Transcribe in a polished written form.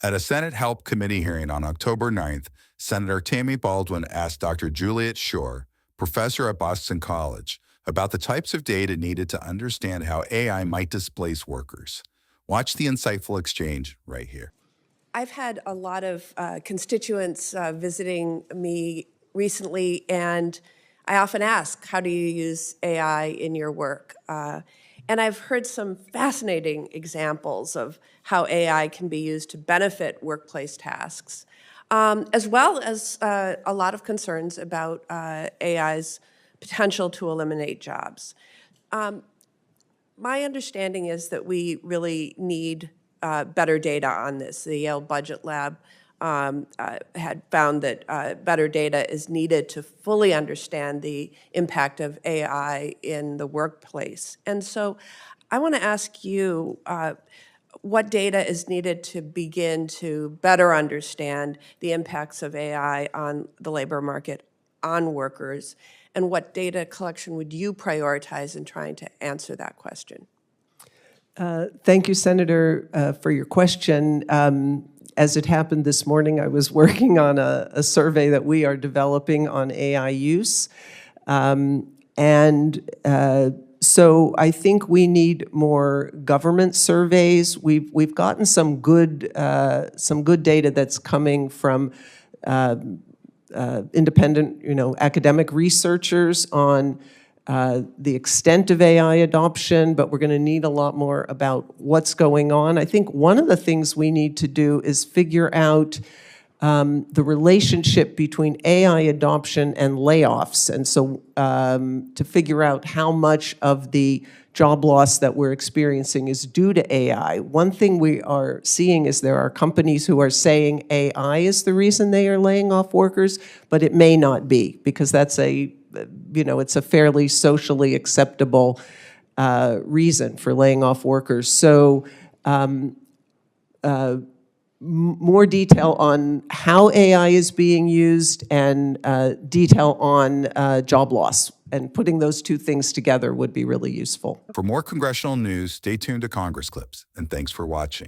At a Senate Help Committee hearing on October 9th, Senator Tammy Baldwin asked Dr. Juliet Schor, professor at Boston College, about the types of data needed to understand how AI might displace workers. Watch the insightful exchange right here. I've had a lot of constituents visiting me recently, and I often ask, how do you use AI in your work? And I've heard some fascinating examples of how AI can be used to benefit workplace tasks, as well as a lot of concerns about AI's potential to eliminate jobs. My understanding is that we really need better data on this. The Yale Budget Lab had found that better data is needed to fully understand the impact of AI in the workplace. And so I want to ask you, what data is needed to begin to better understand the impacts of AI on the labor market, on workers, and what data collection would you prioritize in trying to answer that question? Thank you, Senator, for your question. As it happened this morning, I was working on a survey that we are developing on AI use. So I think we need more government surveys. We've gotten some good data that's coming from independent, academic researchers on the extent of AI adoption, but we're going to need a lot more about what's going on. I think one of the things we need to do is figure out the relationship between AI adoption and layoffs, and so to figure out how much of the job loss that we're experiencing is due to AI. One thing we are seeing is there are companies who are saying AI is the reason they are laying off workers, but it may not be, because that's it's a fairly socially acceptable reason for laying off workers. So more detail on how AI is being used and detail on job loss. And putting those two things together would be really useful. For more congressional news, stay tuned to Congress Clips, and thanks for watching.